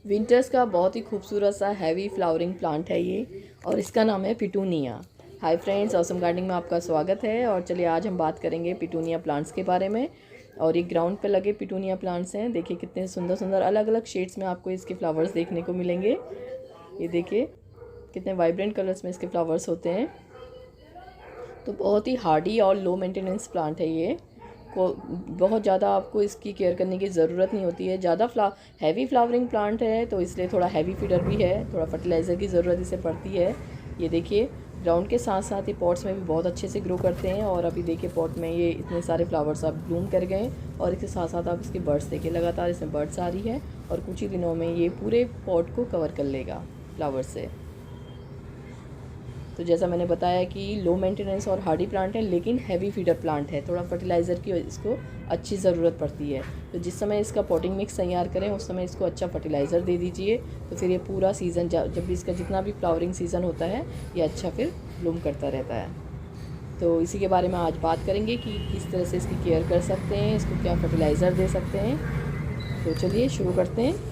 Winters का बहुत ही खूबसूरत सा हैवी फ्लावरिंग प्लांट है ये, और इसका नाम है petunia. Hi friends, awesome gardening में आपका स्वागत है। और चलिए आज हम बात करेंगे पिटूनिया प्लांट्स के बारे में। और ये ग्राउंड पे लगे पिटूनिया प्लांट्स हैं। देखिए कितने सुंदर सुंदर अलग अलग शेड्स में आपको इसके फ्लावर्स देखने को मिलेंगे। ये देखिए कितने वाइब्रेंट कलर्स में इसके फ्लावर्स होते हैं। तो बहुत ही हार्डी और लो मेंटेनेंस प्लांट है ये। को बहुत ज़्यादा आपको इसकी केयर करने की ज़रूरत नहीं होती है। ज़्यादा हैवी फ्लावरिंग प्लांट है तो इसलिए थोड़ा हैवी फीडर भी है, थोड़ा फर्टिलाइज़र की ज़रूरत इसे पड़ती है। ये देखिए ग्राउंड के साथ साथ ये पॉट्स में भी बहुत अच्छे से ग्रो करते हैं। और अभी देखिए पॉट में ये इतने सारे फ्लावर्स अब ब्लूम कर गए, और इसके साथ साथ आप इसके बर्ड्स देखिए, लगातार इसमें बर्ड्स आ रही है और कुछ ही दिनों में ये पूरे पॉट को कवर कर लेगा फ्लावर से। तो जैसा मैंने बताया कि लो मेंटेनेंस और हार्डी प्लांट है, लेकिन हैवी फीडर प्लांट है। थोड़ा फर्टिलाइज़र की इसको अच्छी ज़रूरत पड़ती है। तो जिस समय इसका पॉटिंग मिक्स तैयार करें उस समय इसको अच्छा फर्टिलाइज़र दे दीजिए। तो फिर ये पूरा सीज़न जब भी इसका जितना भी फ्लावरिंग सीज़न होता है ये अच्छा फिर ब्लूम करता रहता है। तो इसी के बारे में आज बात करेंगे कि किस तरह से इसकी केयर कर सकते हैं, इसको क्या फर्टिलाइज़र दे सकते हैं। तो चलिए शुरू करते हैं।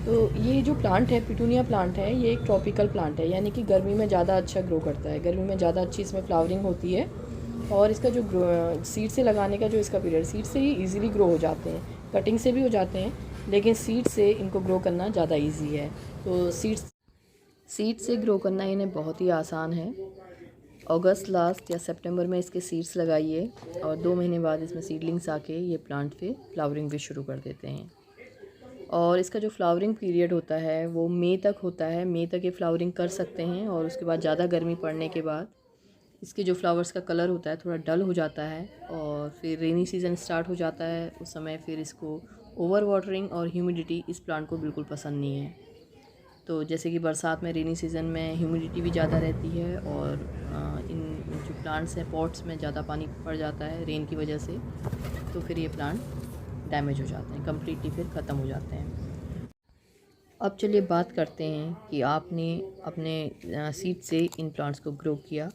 तो ये जो प्लांट है पिटूनिया प्लांट है, ये एक ट्रॉपिकल प्लांट है, यानी कि गर्मी में ज़्यादा अच्छा ग्रो करता है। गर्मी में ज़्यादा अच्छी इसमें फ्लावरिंग होती है। और इसका जो सीड से लगाने का जो इसका पीरियड, सीड से ही इजीली ग्रो हो जाते हैं, कटिंग से भी हो जाते हैं, लेकिन सीड से इनको ग्रो करना ज़्यादा ईजी है। तो सीड से ग्रो करना इन्हें बहुत ही आसान है। अगस्त लास्ट या सितंबर में इसके सीड्स लगाइए और 2 महीने बाद इसमें सीडलिंग्स आके ये प्लांट पे फ्लावरिंग भी शुरू कर देते हैं। और इसका जो फ्लावरिंग पीरियड होता है वो मई तक होता है। मई तक ये फ्लावरिंग कर सकते हैं, और उसके बाद ज़्यादा गर्मी पड़ने के बाद इसके जो फ्लावर्स का कलर होता है थोड़ा डल हो जाता है। और फिर रेनी सीज़न स्टार्ट हो जाता है, उस समय फिर इसको ओवर वाटरिंग और ह्यूमिडिटी इस प्लांट को बिल्कुल पसंद नहीं है। तो जैसे कि बरसात में रेनी सीज़न में ह्यूमिडिटी भी ज़्यादा रहती है, और इन जो प्लांट्स हैं पॉट्स में ज़्यादा पानी पड़ जाता है रेन की वजह से, तो फिर ये प्लांट डैमेज हो जाते हैं, कम्प्लीटली फिर ख़त्म हो जाते हैं। अब चलिए बात करते हैं कि आपने अपने सीड से इन प्लांट्स को ग्रो किया,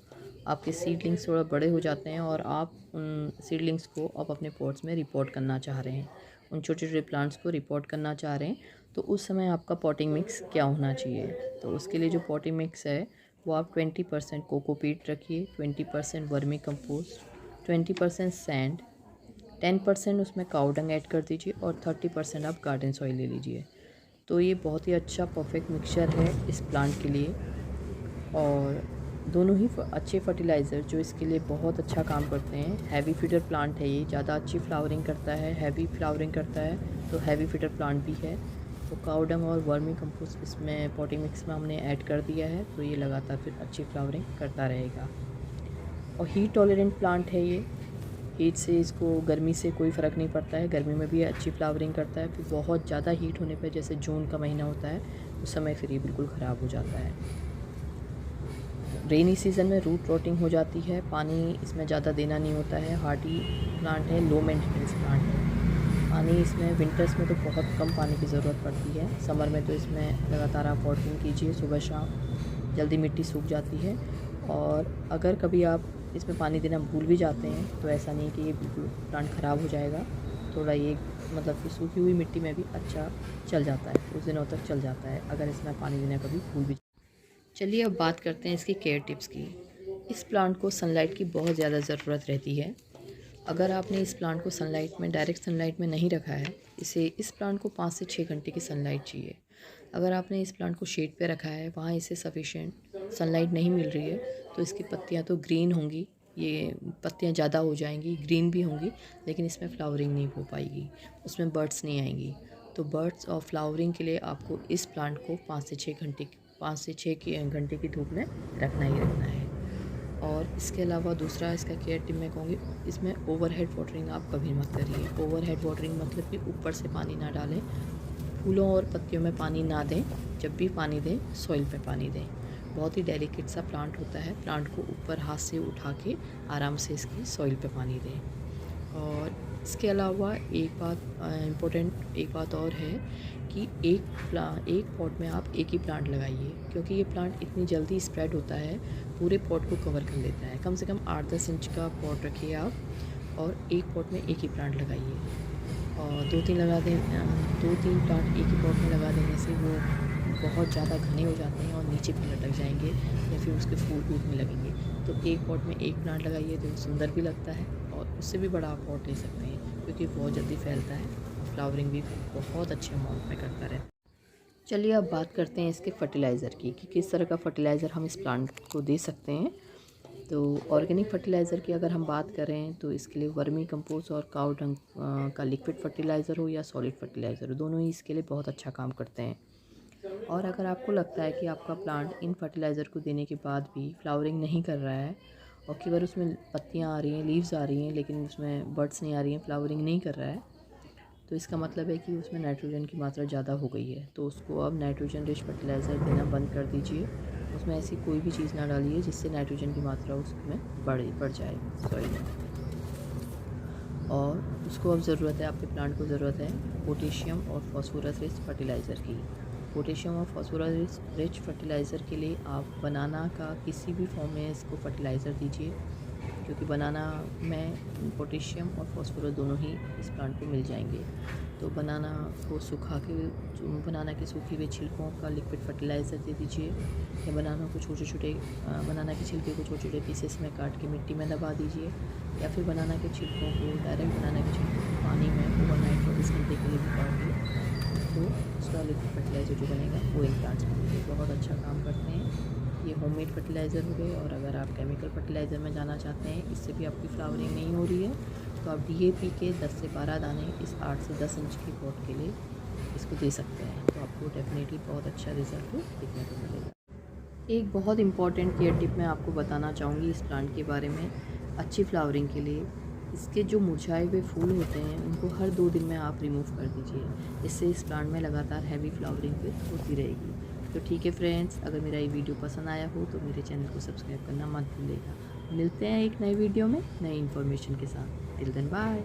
आपके सीडलिंग्स थोड़ा बड़े हो जाते हैं और आप उन सीडलिंग्स को अब अपने पॉट्स में रिपोर्ट करना चाह रहे हैं, उन छोटे छोटे प्लांट्स को रिपोर्ट करना चाह रहे हैं। तो उस समय आपका पॉटिंग मिक्स क्या होना चाहिए? तो उसके लिए जो पॉटिंग मिक्स है वो आप 20% कोकोपीट रखिए, 20% वर्मी कंपोस्ट, 20% सैंड, 10% उसमें काऊ डंग ऐड कर दीजिए, और 30% आप गार्डन सॉइल ले लीजिए। तो ये बहुत ही अच्छा परफेक्ट मिक्सचर है इस प्लांट के लिए। और दोनों ही अच्छे फर्टिलाइज़र जो इसके लिए बहुत अच्छा काम करते हैं। हैवी फीडर प्लांट है ये, ज़्यादा अच्छी फ्लावरिंग करता है, हैवी फ्लावरिंग करता है, तो हैवी फीडर प्लांट भी है। तो काऊ डंग और वर्मी कंपोस्ट इसमें पॉटिंग मिक्स में हमने ऐड कर दिया है, तो ये लगातार फिर अच्छी फ्लावरिंग करता रहेगा। और हीट टॉलरेंट प्लांट है ये, हीट से इसको गर्मी से कोई फ़र्क नहीं पड़ता है, गर्मी में भी अच्छी फ्लावरिंग करता है। फिर बहुत ज़्यादा हीट होने पर, जैसे जून का महीना होता है, उस समय फिर ये बिल्कुल ख़राब हो जाता है। रेनी सीज़न में रूट रॉटिंग हो जाती है, पानी इसमें ज़्यादा देना नहीं होता है। हार्डी प्लांट है, लो मेंटेनेंस प्लांट है। पानी इसमें विंटर्स में तो बहुत कम पानी की ज़रूरत पड़ती है, समर में तो इसमें लगातार आप वाटरिंग कीजिए सुबह शाम, जल्दी मिट्टी सूख जाती है। और अगर कभी आप इसमें पानी देना भूल भी जाते हैं तो ऐसा नहीं कि ये बिल्कुल प्लांट ख़राब हो जाएगा, थोड़ा ये मतलब कि सूखी हुई मिट्टी में भी अच्छा चल जाता है, कुछ दिनों तक चल जाता है अगर इसमें पानी देना कभी भूल भी। चलिए अब बात करते हैं इसकी केयर टिप्स की। इस प्लांट को सनलाइट की बहुत ज़्यादा ज़रूरत रहती है। अगर आपने इस प्लांट को सनलाइट में, डायरेक्ट सनलाइट में नहीं रखा है, इस प्लांट को 5 से 6 घंटे की सनलाइट चाहिए। अगर आपने इस प्लांट को शेड पे रखा है, वहाँ इसे सफिशिएंट सनलाइट नहीं मिल रही है, तो इसकी पत्तियाँ तो ग्रीन होंगी, ये पत्तियाँ ज़्यादा हो जाएंगी, ग्रीन भी होंगी, लेकिन इसमें फ्लावरिंग नहीं हो पाएगी, उसमें बर्ड्स नहीं आएंगी। तो बर्ड्स और फ्लावरिंग के लिए आपको इस प्लांट को 5 से 6 घंटे की धूप में रखना ही रखना है। और इसके अलावा दूसरा इसका केयर टिप मैं कहूँगी, इसमें ओवरहेड वाटरिंग आप कभी मत करिए। ओवरहेड वाटरिंग मतलब कि ऊपर से पानी ना डालें, फूलों और पत्तियों में पानी ना दें। जब भी पानी दें सॉइल पे पानी दें। बहुत ही डेलिकेट सा प्लांट होता है, प्लांट को ऊपर हाथ से उठा के आराम से इसकी सॉइल पे पानी दें। और इसके अलावा एक बात और है कि एक पॉट में आप एक ही प्लांट लगाइए, क्योंकि ये प्लांट इतनी जल्दी स्प्रेड होता है, पूरे पॉट को कवर कर लेता है। कम से कम 8-10 इंच का पॉट रखिए आप, और एक पॉट में एक ही प्लांट लगाइए। और 2-3 लगा दें 2-3 प्लांट एक ही पॉट में लगा देने से वो बहुत ज़्यादा घने हो जाते हैं और नीचे भी लटक जाएंगे या फिर उसके फूल टूटने लगेंगे। तो एक पॉट में एक प्लांट लगाइए तो सुंदर भी लगता है और उससे भी बड़ा आप पॉट ले सकते हैं क्योंकि बहुत जल्दी फैलता है और फ्लावरिंग भी बहुत अच्छे अमाउंट में करता रहता है। चलिए अब बात करते हैं इसके फर्टिलाइज़र की कि किस तरह का फर्टिलाइज़र हम इस प्लांट को दे सकते हैं। तो ऑर्गेनिक फर्टिलाइज़र की अगर हम बात करें तो इसके लिए वर्मी कंपोस्ट और काऊ डंग का लिक्विड फर्टिलाइज़र हो या सॉलिड फर्टिलाइज़र हो, दोनों ही इसके लिए बहुत अच्छा काम करते हैं। और अगर आपको लगता है कि आपका प्लांट इन फर्टिलाइज़र को देने के बाद भी फ्लावरिंग नहीं कर रहा है और केवल उसमें पत्तियां आ रही हैं, लीव्स आ रही हैं, लेकिन उसमें बड्स नहीं आ रही हैं, फ्लावरिंग नहीं कर रहा है, तो इसका मतलब है कि उसमें नाइट्रोजन की मात्रा ज़्यादा हो गई है। तो उसको अब नाइट्रोजन रिच फर्टिलाइज़र देना बंद कर दीजिए। उसमें ऐसी कोई भी चीज़ ना डालिए जिससे नाइट्रोजन की मात्रा उसमें बढ़ जाए सॉइल में। और उसको अब ज़रूरत है, आपके प्लांट को ज़रूरत है पोटेशियम और फास्फोरस रिच फर्टिलाइज़र की। पोटेशियम और फास्फोरस रिच फर्टिलाइज़र के लिए आप बनाना का किसी भी फॉर्म में इसको फर्टिलाइज़र दीजिए, क्योंकि बनाना में पोटेशियम और फास्फोरस दोनों ही इस प्लांट को मिल जाएंगे। तो बनाना को सुखा के बनाना के सूखे हुए छिलकों का लिक्विड फर्टिलाइज़र दे दीजिए या बनाना को छोटे छोटे बनाना के छिलके को छोटे छोटे पीसेस में काट के मिट्टी में दबा दीजिए या फिर बनाना के छिलकों को डायरेक्ट बनाना के छिलकों को पानी में ओवरनाइट 24 घंटे के लिए भी काट दिए तो उसका लिक्विड फर्टिलाइज़र जो बनेगा वो इन प्लांट्स में बहुत अच्छा काम करते हैं। ये होममेड फर्टिलाइज़र हो गए। और अगर आप केमिकल फर्टिलाइज़र में जाना चाहते हैं, इससे भी आपकी फ्लावरिंग नहीं हो रही है, तो आप DAP के 10 से 12 दाने इस 8 से 10 इंच की पॉट के लिए इसको दे सकते हैं। तो आपको डेफिनेटली बहुत अच्छा रिजल्ट देखने को मिलेगा। एक बहुत इंपॉर्टेंट केयर टिप मैं आपको बताना चाहूँगी इस प्लांट के बारे में। अच्छी फ्लावरिंग के लिए इसके जो मुरझाए हुए फूल होते हैं उनको हर 2 दिन में आप रिमूव कर दीजिए। इससे इस प्लांट में लगातार हैवी फ्लावरिंग फिर होती रहेगी। तो ठीक है फ्रेंड्स, अगर मेरा ये वीडियो पसंद आया हो तो मेरे चैनल को सब्सक्राइब करना मत भूलिएगा। मिलते हैं एक नए वीडियो में नई इन्फॉर्मेशन के साथ। Till then bye.